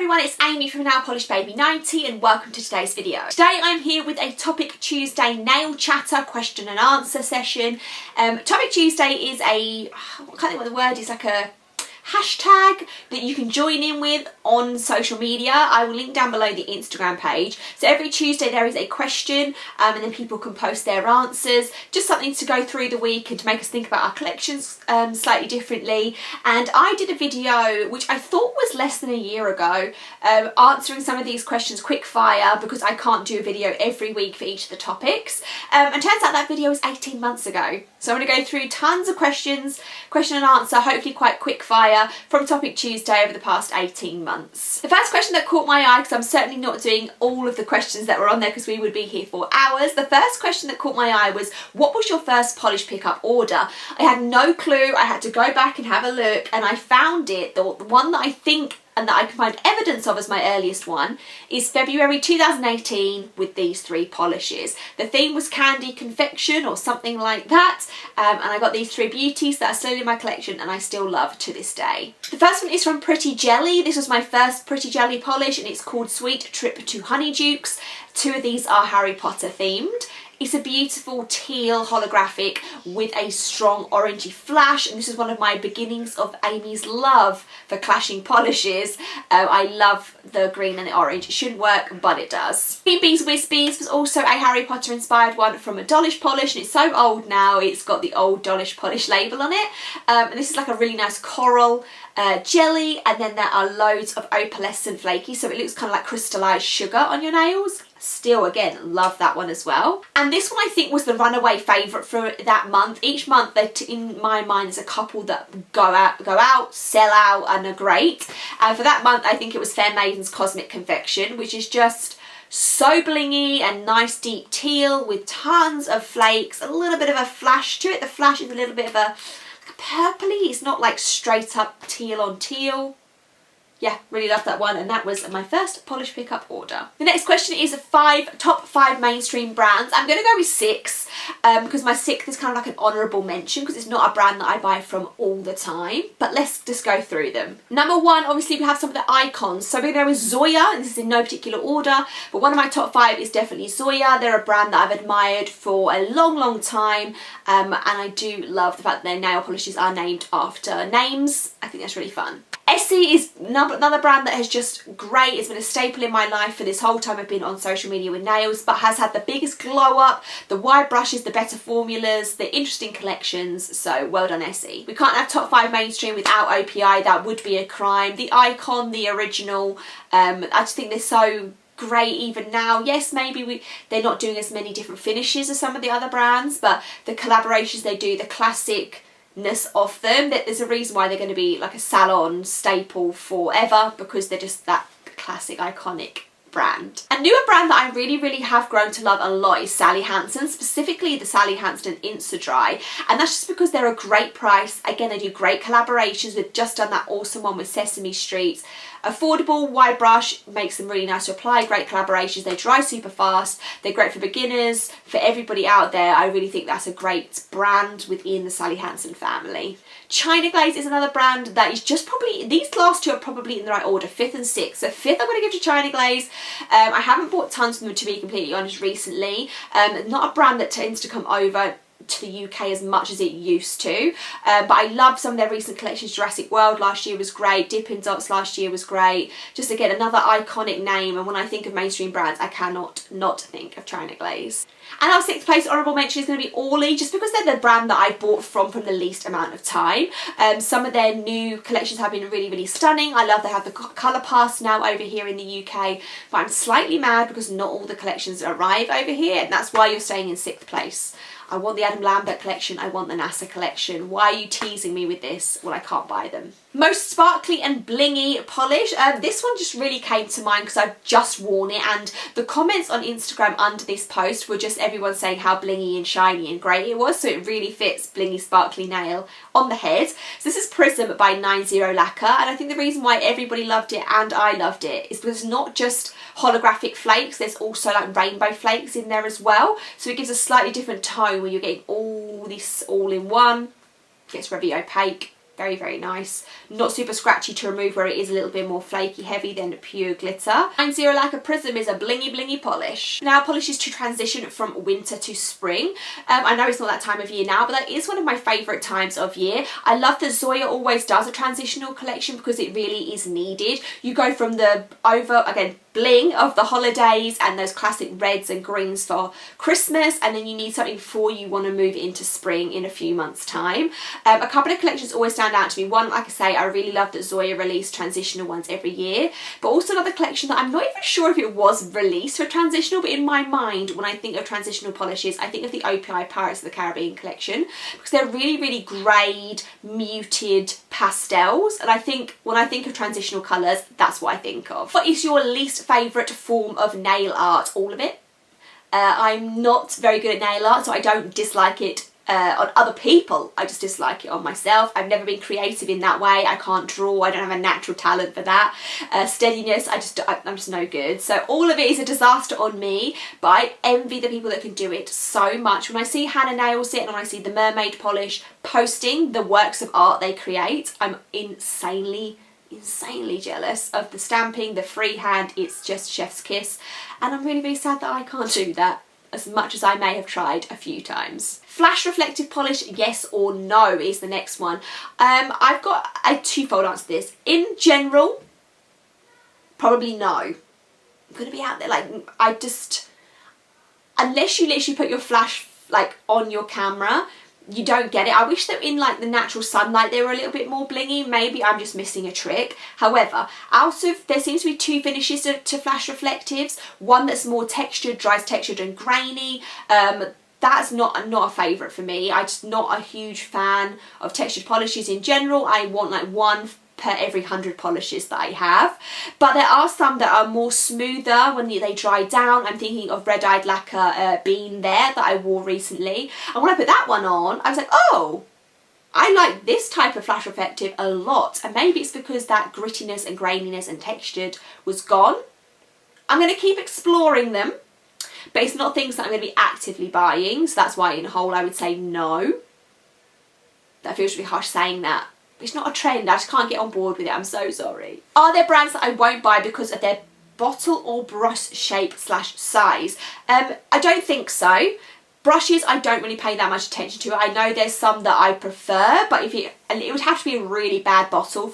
everyone, it's Amy from Nail Polish Baby 90 and welcome to today's video. Today I'm here with a Topic Tuesday nail chatter question and answer session. Topic Tuesday is I can't think what the word is, like a hashtag that you can join in with on social media. I will link down below the Instagram page. So every Tuesday there is a question and then people can post their answers. Just something to go through the week and to make us think about our collections slightly differently. And I did a video which I thought was less than a year ago answering some of these questions quick fire because I can't do a video every week for each of the topics. And turns out that video was 18 months ago. So I'm going to go through tons of questions, question and answer, hopefully quite quick fire from Topic Tuesday over the past 18 months. The first question that caught my eye, because I'm certainly not doing all of the questions that were on there because we would be here for hours. The first question that caught my eye was, what was your first polish pickup order? I had no clue. I had to go back and have a look and I found it. The one that I think and that I can find evidence of as my earliest one is February 2018 with these three polishes. The theme was candy confection or something like that, and I got these three beauties that are still in my collection and I still love to this day. The first one is from Pretty Jelly. This was my first Pretty Jelly polish and it's called Sweet Trip to Honeydukes. Two of these are Harry Potter themed. It's a beautiful teal holographic with a strong orangey flash, and this is one of my beginnings of Amy's love for clashing polishes. I love the green and the orange. It shouldn't work, but it does. Green Bees Wispies was also a Harry Potter inspired one from a Dolish polish, and it's so old now it's got the old Dolish polish label on it. And this is like a really nice coral jelly, and then there are loads of opalescent flaky, so it looks kind of like crystallized sugar on your nails. Still, again, love that one as well. And this one I think was the runaway favourite for that month. Each month, in my mind, there's a couple that go out, sell out, and are great. And for that month, I think it was Fair Maiden's Cosmic Confection, which is just so blingy and nice deep teal with tons of flakes, a little bit of a flash to it. The flash is a little bit of a purpley. It's not like straight up teal on teal. Yeah, really love that one, and that was my first polish pickup order. The next question is top 5 mainstream brands. I'm going to go with 6 because my 6th is kind of like an honourable mention because it's not a brand that I buy from all the time. But let's just go through them. Number 1, obviously we have some of the icons. So we're going to go with Zoya, and this is in no particular order, but one of my top 5 is definitely Zoya. They're a brand that I've admired for a long time, and I do love the fact that their nail polishes are named after names. I think that's really fun. Essie is another brand that has just great. It's been a staple in my life for this whole time I've been on social media with nails, but has had the biggest glow up, the wide brushes, the better formulas, the interesting collections, so well done Essie. We can't have top 5 mainstream without OPI, that would be a crime. The icon, the original, I just think they're so great even now. Yes, maybe they're not doing as many different finishes as some of the other brands, but the collaborations they do, the classic of them, that there's a reason why they're going to be like a salon staple forever, because they're just that classic iconic brand. A newer brand that I really have grown to love a lot is Sally Hansen, specifically the Sally Hansen Insta Dry, and that's just because they're a great price. Again, they do great collaborations. We've just done that awesome one with Sesame Street. Affordable, wide brush, makes them really nice to apply, great collaborations, they dry super fast, they're great for beginners, for everybody out there. I really think that's a great brand within the Sally Hansen family. China Glaze is another brand that is just probably, these last two are probably in the right order, 5th and 6th. So 5th I'm going to give to China Glaze. I haven't bought tons from them, to be completely honest, recently. Not a brand that tends to come over to the UK as much as it used to, but I love some of their recent collections. Jurassic World last year was great, Dippin' Dots last year was great. Just again, another iconic name, and when I think of mainstream brands I cannot not think of China Glaze. And our 6th place honourable mention is going to be Orly, just because they're the brand that I've bought from the least amount of time. Some of their new collections have been really stunning. I love they have the colour pass now over here in the UK, but I'm slightly mad because not all the collections arrive over here, and that's why you're staying in 6th place. I want the Adam Lambert collection, I want the NASA collection. Why are you teasing me with this? Well, I can't buy them. Most sparkly and blingy polish. This one just really came to mind because I've just worn it, and the comments on Instagram under this post were just everyone saying how blingy and shiny and great it was, so it really fits blingy sparkly nail on the head. So this is Prism by 90 Lacquer, and I think the reason why everybody loved it and I loved it is because it's not just holographic flakes, there's also like rainbow flakes in there as well, so it gives a slightly different tone where you're getting all this all in one. Gets very opaque. Very, very nice. Not super scratchy to remove where it is a little bit more flaky heavy than pure glitter. 90 Lacquer Prism is a blingy blingy polish. Nail polishes to transition from winter to spring. I know it's not that time of year now, but that is one of my favourite times of year. I love that Zoya always does a transitional collection because it really is needed. You go from the bling of the holidays and those classic reds and greens for Christmas, and then you need something before you want to move into spring in a few months time. A couple of collections always stand out to me. One, like I say, I really love that Zoya released transitional ones every year, but also another collection that I'm not even sure if it was released for transitional, but in my mind when I think of transitional polishes I think of the OPI Pirates of the Caribbean collection, because they're really, really greyed, muted pastels, and I think when I think of transitional colours, that's what I think of. What is your least favourite form of nail art? All of it. I'm not very good at nail art, so I don't dislike it on other people. I just dislike it on myself. I've never been creative in that way. I can't draw. I don't have a natural talent for that. Steadiness, I'm just no good. So all of it is a disaster on me, but I envy the people that can do it so much. When I see Hannah Nails it and when I see the Mermaid Polish posting the works of art they create, I'm insanely jealous of the stamping, the freehand. It's just chef's kiss, and I'm really, really sad that I can't do that as much as I may have tried a few times. Flash reflective polish, yes or no, is the next one. I've got a twofold answer to this. In general, probably no. I'm gonna be out there, like, unless you literally put your flash like on your camera, you don't get it. I wish that in like the natural sunlight they were a little bit more blingy. Maybe I'm just missing a trick. However, there seems to be two finishes to flash reflectives. One that's more textured, dries textured and grainy. That's not a favourite for me. I'm just not a huge fan of textured polishes in general. I want like one per every 100 polishes that I have, but there are some that are more smoother when they dry down. I'm thinking of Red Eyed Lacquer Bean there that I wore recently, and when I put that one on I was like, oh, I like this type of flash reflective a lot, and maybe it's because that grittiness and graininess and textured was gone. I'm going to keep exploring them, but it's not things that I'm going to be actively buying, so that's why in whole I would say no. That feels really harsh saying that. It's not a trend, I just can't get on board with it, I'm so sorry. Are there brands that I won't buy because of their bottle or brush shape / size? I don't think so. Brushes I don't really pay that much attention to. I know there's some that I prefer, but and it would have to be a really bad bottle,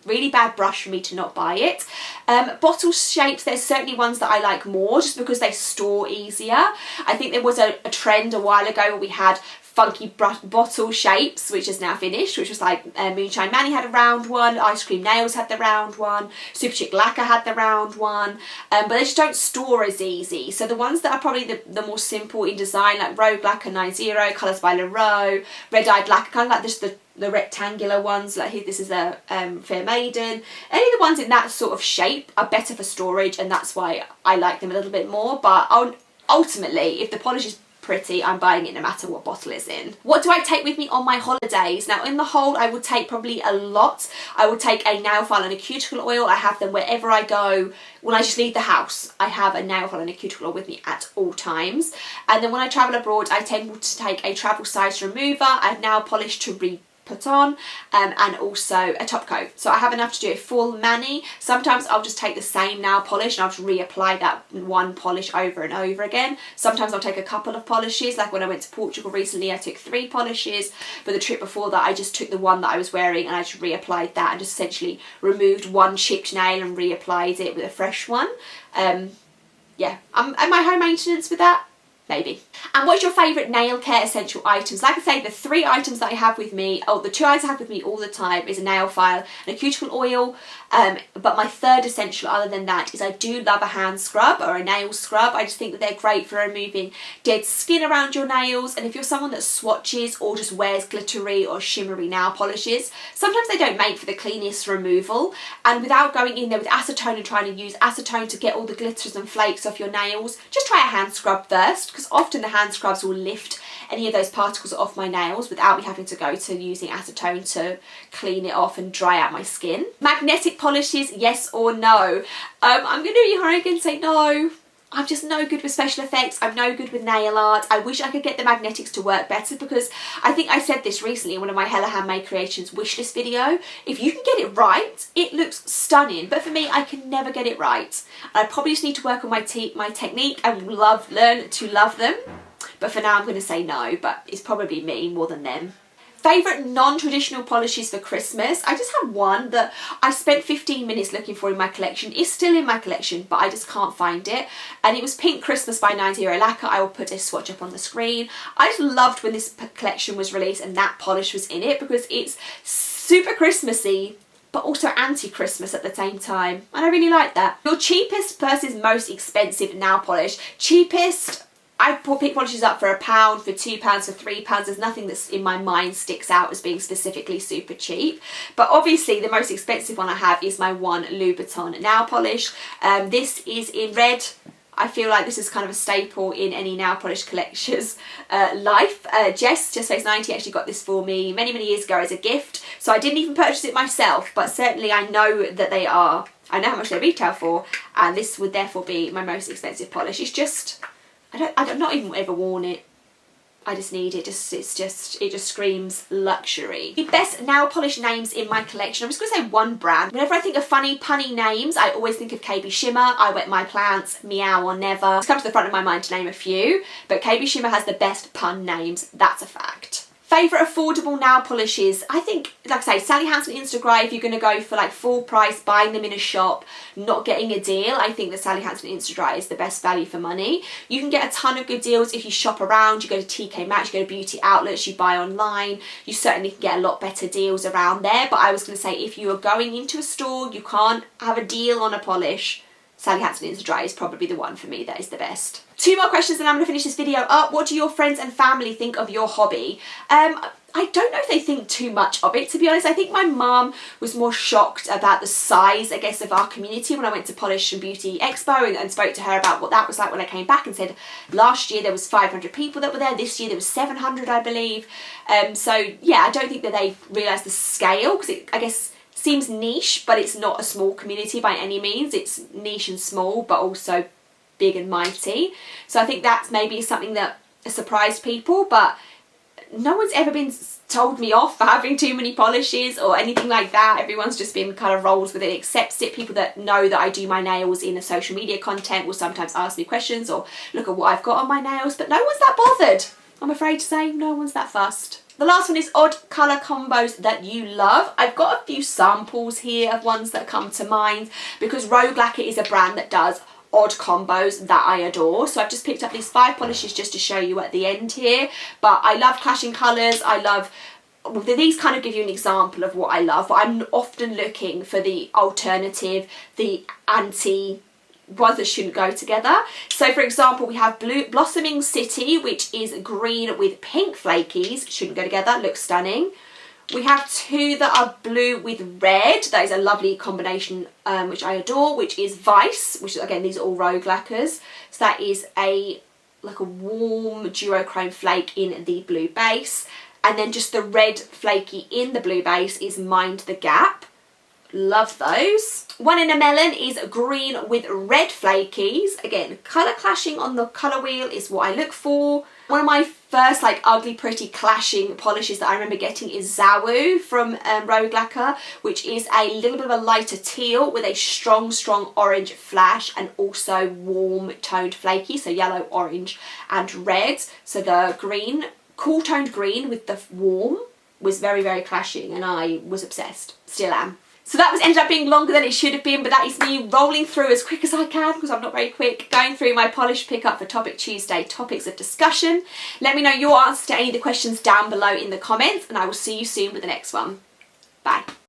really bad brush for me to not buy it. Bottle shapes, there's certainly ones that I like more just because they store easier. I think there was a trend a while ago where we had funky bottle shapes, which is now finished, which was like Moonshine Manny had a round one, Ice Cream Nails had the round one, Super Chic Lacquer had the round one, but they just don't store as easy. So the ones that are probably the more simple in design, like Rogue Lacquer 90, Colours by Leroux, Red Eyed Lacquer, kind of like just the rectangular ones, like here, this is a Fair Maiden. Any of the ones in that sort of shape are better for storage, and that's why I like them a little bit more. But ultimately, if the polish is pretty, I'm buying it no matter what bottle it's in. What do I take with me on my holidays? Now in the hold I would take probably a lot. I would take a nail file and a cuticle oil. I have them wherever I go. When I just leave the house, I have a nail file and a cuticle oil with me at all times. And then when I travel abroad, I tend to take a travel size remover, a nail polish to put on, and also a top coat. So I have enough to do a full mani. Sometimes I'll just take the same nail polish and I'll just reapply that one polish over and over again. Sometimes I'll take a couple of polishes, like when I went to Portugal recently I took 3 polishes, but the trip before that I just took the one that I was wearing and I just reapplied that and just essentially removed one chipped nail and reapplied it with a fresh one. Yeah, am I high maintenance with that? Maybe. And what's your favourite nail care essential items? Like I say, the 3 items that I have with me, the 2 items I have with me all the time is a nail file and a cuticle oil. But my third essential other than that is I do love a hand scrub or a nail scrub. I just think that they're great for removing dead skin around your nails, and if you're someone that swatches or just wears glittery or shimmery nail polishes, sometimes they don't make for the cleanest removal, and without going in there with acetone and trying to use acetone to get all the glitters and flakes off your nails, just try a hand scrub first, because often the hand scrubs will lift any of those particles off my nails without me having to go to using acetone to clean it off and dry out my skin. Magnetic polishes, yes or no? I'm going to be hard and say no. I'm just no good with special effects. I'm no good with nail art. I wish I could get the magnetics to work better, because I think I said this recently in one of my Hella Handmade Creations wishlist video. If you can get it right, it looks stunning. But for me, I can never get it right. I probably just need to work on my technique and learn to love them. But for now, I'm going to say no, but it's probably me more than them. Favourite non-traditional polishes for Christmas? I just have one that I spent 15 minutes looking for in my collection. It's still in my collection, but I just can't find it. And it was Pink Christmas by 90 Lacquer. I will put a swatch up on the screen. I just loved when this collection was released and that polish was in it, because it's super Christmassy, but also anti-Christmas at the same time. And I really like that. Your cheapest versus most expensive nail polish. Cheapest, I pick polishes up for £1, for £2, for £3. There's nothing that's in my mind sticks out as being specifically super cheap. But obviously the most expensive one I have is my one Louboutin nail polish. This is in red. I feel like this is kind of a staple in any nail polish collector's life. Just Face 90 actually got this for me many, many years ago as a gift. So I didn't even purchase it myself, but certainly I know that they are, I know how much they retail for, and this would therefore be my most expensive polish. It's just, I've not even ever worn it. I just need it. It just screams luxury. The best nail polish names in my collection. I'm just going to say one brand. Whenever I think of funny, punny names, I always think of KB Shimmer, I Wet My Plants, Meow or Never. It's come to the front of my mind to name a few, but KB Shimmer has the best pun names. That's a fact. Favourite affordable nail polishes? I think, like I say, Sally Hansen Instagram, if you're going to go for like full price, buying them in a shop, not getting a deal, I think that Sally Hansen Instagram is the best value for money. You can get a ton of good deals if you shop around, you go to TK Maxx, you go to beauty outlets, you buy online, you certainly can get a lot better deals around there. But I was going to say, if you are going into a store, you can't have a deal on a polish, Sally Hansen Instagram is probably the one for me that is the best. 2 more questions and I'm going to finish this video up. What do your friends and family think of your hobby? I don't know if they think too much of it, to be honest. I think my mum was more shocked about the size, I guess, of our community when I went to Polish and Beauty Expo and spoke to her about what that was like when I came back, and said last year there was 500 people that were there, this year there was 700, I believe. So yeah, I don't think that they realised the scale, because it, I guess, seems niche, but it's not a small community by any means. It's niche and small, but also big and mighty. So I think that's maybe something that surprised people, but no one's ever been told me off for having too many polishes or anything like that. Everyone's just been kind of rolls with it, accepts it. People that know that I do my nails in a social media content will sometimes ask me questions or look at what I've got on my nails, but no one's that bothered. I'm afraid to say no one's that fussed. The last one is odd colour combos that you love. I've got a few samples here of ones that come to mind, because Rogue Lacquer is a brand that does odd combos that I adore. So I've just picked up these 5 polishes just to show you at the end here. But I love clashing colours. I love, these kind of give you an example of what I love, but I'm often looking for the alternative, the anti ones that shouldn't go together. So for example, we have Blossoming City, which is green with pink flakies, shouldn't go together, looks stunning. We have 2 that are blue with red. That is a lovely combination, which I adore, which is Vice, which is, again, these are all Rogue Lacquers. So that is like a warm duochrome flake in the blue base. And then just the red flaky in the blue base is Mind the Gap. Love those. One in a Melon is green with red flakies. Again, colour clashing on the colour wheel is what I look for. One of my first like ugly pretty clashing polishes that I remember getting is Zawu from Rogue Lacquer, which is a little bit of a lighter teal with a strong orange flash and also warm toned flaky, so yellow, orange and red. So the green, cool toned green with the warm was very, very clashing, and I was obsessed, still am. So that ended up being longer than it should have been, but that is me rolling through as quick as I can, because I'm not very quick, going through my polish pickup for Topic Tuesday topics of discussion. Let me know your answers to any of the questions down below in the comments, and I will see you soon with the next one. Bye.